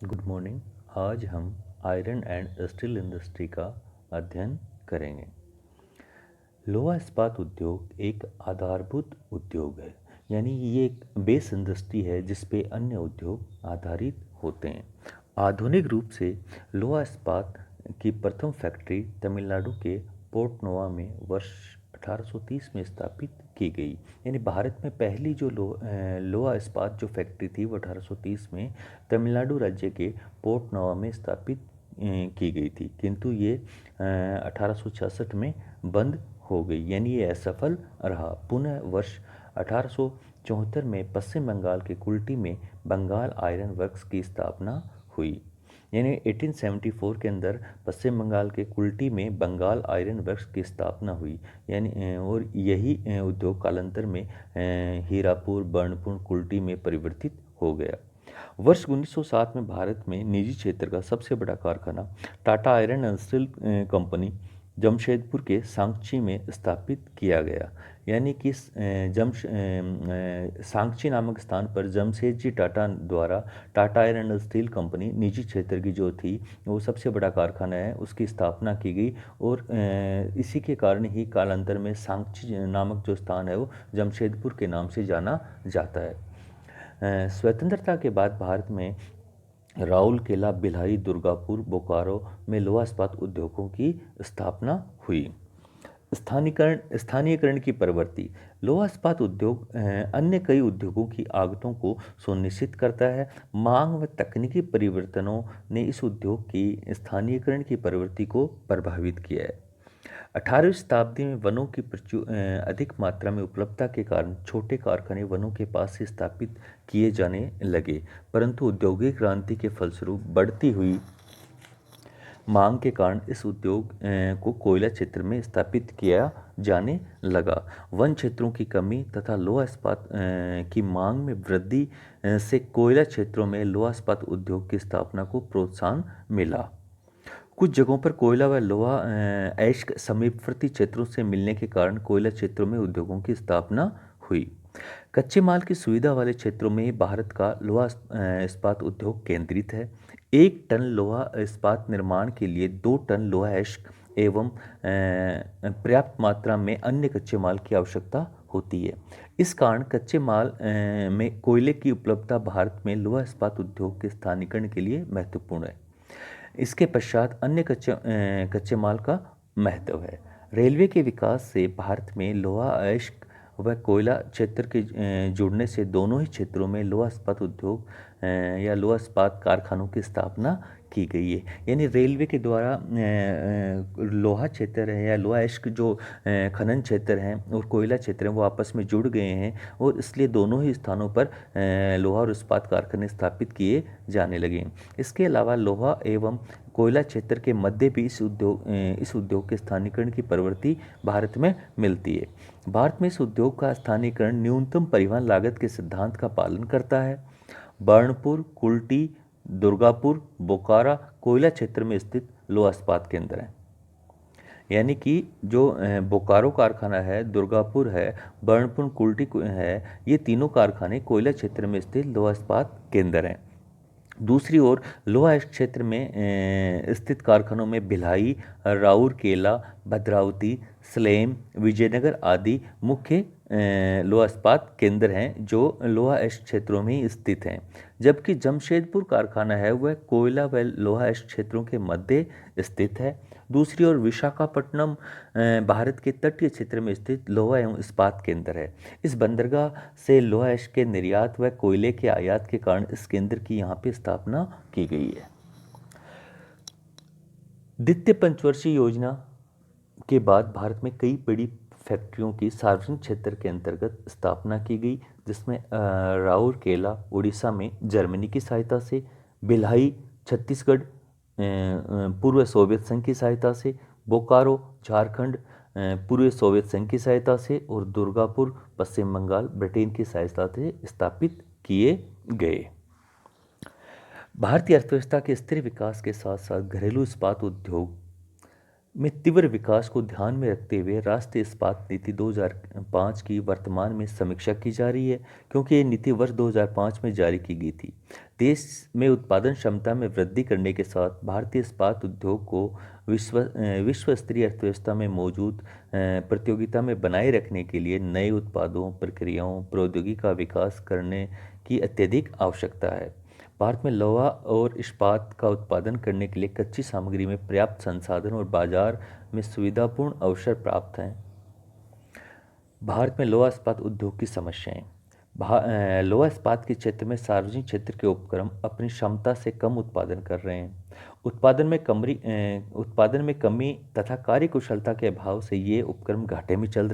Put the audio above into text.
Good morning. आज हम iron and steel industry का अध्ययन करेंगे। लोहा इस्पात उद्योग एक आधारभूत उद्योग है, यानी ये एक बेस इंडस्ट्री है जिस पे अन्य उद्योग आधारित होते हैं। आधुनिक रूप से लोहा इस्पात की प्रथम फैक्ट्री तमिलनाडु के पोर्ट नोवा में वर्ष 1830 में स्थापित की गई। यानी भारत में पहली जो लोहा इस्पात जो फैक्ट्री थी वो 1830 में तमिलनाडु राज्य के पोर्ट नोवा में स्थापित की गई थी, किंतु ये 1866 में बंद हो गई, यानी ये असफल रहा। पुनः वर्ष 1874 में पश्चिम बंगाल के कुल्टी में बंगाल आयरन वर्क्स की स्थापना हुई। यानी 1874 के अंदर पश्चिम बंगाल के कुल्टी में बंगाल आयरन वर्क्स की स्थापना हुई। यानी और यही उद्योग कालांतर में हीरापुर, बर्नपुर, कुल्टी में परिवर्तित हो गया। वर्ष 1907 में भारत में निजी क्षेत्र का सबसे बड़ा कारखाना Tata iron and steel company Jamshedpur के सांगची में स्थापित किया गया। यानी कि सांगची नामक स्थान पर जमशेद जी टाटा द्वारा Tata iron and steel company निजी क्षेत्र की जो थी वो सबसे बड़ा कारखाना है, उसकी स्थापना की गई। और इसी के कारण ही कालांतर में सांगची नामक जो स्थान है वो जमशेदपुर के नाम से जाना जाता है। स्वतंत्रता के बाद भारत में राउरकेला, भिलाई, दुर्गापुर, बोकारो में लोहा इस्पात उद्योगों की स्थापना हुई। स्थानीयकरण की प्रवृत्ति। लोहा इस्पात उद्योग अन्य कई उद्योगों की आगतों को सुनिश्चित करता है। मांग व तकनीकी परिवर्तनों ने इस उद्योग की स्थानीयकरण की प्रवृत्ति को प्रभावित किया है। 18वीं शताब्दी में वनों की अधिक मात्रा में उपलब्धता के कारण छोटे कारखाने वनों के पास से स्थापित किए जाने लगे, परंतु औद्योगिक क्रांति के फलस्वरूप बढ़ती हुई मांग के कारण इस उद्योग को कोयला क्षेत्र में स्थापित किया जाने लगा। वन क्षेत्रों की कमी तथा लोहा इस्पात की मांग में वृद्धि से कोयला क्षेत्रों में लोहा इस्पात उद्योग की स्थापना को प्रोत्साहन मिला। कुछ जगहों पर कोयला व लोहा ऐश समीपवर्ती क्षेत्रों से मिलने के कारण कोयला क्षेत्रों में उद्योगों की स्थापना हुई। कच्चे माल की सुविधा वाले क्षेत्रों में भारत का लोहा इस्पात उद्योग केंद्रित है। 1 टन लोहा इस्पात निर्माण के लिए 2 टन लोहा ऐश एवं पर्याप्त मात्रा में अन्य कच्चे माल की आवश्यकता होती है। इस कारण कच्चे माल में कोयले की उपलब्धता भारत में लोहा इस्पात उद्योग के स्थानीकरण के लिए महत्वपूर्ण है। इसके पश्चात अन्य कच्चे माल का महत्व है। रेलवे के विकास से भारत में लोहा अयस्क व कोयला क्षेत्र के जुड़ने से दोनों ही क्षेत्रों में लोहा इस्पात उद्योग या लोहा इस्पात कारखानों की स्थापना की गई है। यानी रेलवे के द्वारा लोहा क्षेत्र है या लोहा अयस्क जो खनन क्षेत्र हैं और कोयला क्षेत्र हैं वो आपस में जुड़ गए हैं, और इसलिए दोनों ही स्थानों पर लोहा और इस्पात कारखाने स्थापित किए जाने लगे। इसके अलावा लोहा एवं कोयला क्षेत्र के मध्य भी इस उद्योग के स्थानीकरण की प्रवृत्ति भारत में मिलती है। भारत में इस उद्योग का स्थानीकरण न्यूनतम परिवहन लागत के सिद्धांत का पालन करता है। बर्नपुर, कुल्टी, दुर्गापुर, बोकारो कोयला क्षेत्र में स्थित लोहा इस्पात केंद्र हैं। यानी कि जो बोकारो कारखाना है, दुर्गापुर है, बर्नपुर, कुल्टी है, ये तीनों कारखाने कोयला क्षेत्र में स्थित लोहा इस्पात केंद्र हैं। दूसरी ओर लोहा क्षेत्र में स्थित कारखानों में भिलाई, राउरकेला, भद्रावती, सलेम, विजयनगर आदि मुख्य लोहा इस्पात केंद्र हैं जो लोहा क्षेत्रों में ही स्थित हैं। जबकि जमशेदपुर कारखाना है वह कोयला व लोहा क्षेत्रों के मध्य स्थित है। दूसरी ओर विशाखापट्टनम भारत के तटीय क्षेत्र में स्थित लोहा एवं इस्पात केंद्र है। इस बंदरगाह से लोहा के निर्यात व कोयले के आयात के कारण इस केंद्र की यहाँ पे स्थापना की गई है। द्वितीय पंचवर्षीय योजना के बाद भारत में कई बड़ी फैक्ट्रियों की सार्वजनिक क्षेत्र के अंतर्गत स्थापना की गई, जिसमें राउरकेला उड़ीसा में जर्मनी की सहायता से, भिलाई छत्तीसगढ़ पूर्व सोवियत संघ की सहायता से, बोकारो झारखंड पूर्व सोवियत संघ की सहायता से, और दुर्गापुर पश्चिम बंगाल ब्रिटेन की सहायता से स्थापित किए गए। भारतीय अर्थव्यवस्था के स्थिर विकास के साथ साथ घरेलू इस्पात उद्योग में तीव्र विकास को ध्यान में रखते हुए राष्ट्रीय इस्पात नीति 2005 की वर्तमान में समीक्षा की जा रही है, क्योंकि ये नीति वर्ष 2005 में जारी की गई थी। देश में उत्पादन क्षमता में वृद्धि करने के साथ भारतीय इस्पात उद्योग को विश्व स्तरीय अर्थव्यवस्था में मौजूद प्रतियोगिता में बनाए रखने के लिए नए उत्पादों, प्रक्रियाओं, प्रौद्योगिकी का विकास करने की अत्यधिक आवश्यकता है। भारत में लोहा और इस्पात का उत्पादन करने के लिए कच्ची सामग्री में पर्याप्त संसाधन और बाजार में सुविधापूर्ण अवसर प्राप्त हैं। भारत में लोहा इस्पात उद्योग की समस्याएं। लोहा इस्पात के क्षेत्र में सार्वजनिक क्षेत्र के उपक्रम अपनी क्षमता से कम उत्पादन कर रहे हैं। उत्पादन में कमी तथा कार्यकुशलता के अभाव से ये उपक्रम घाटे में चल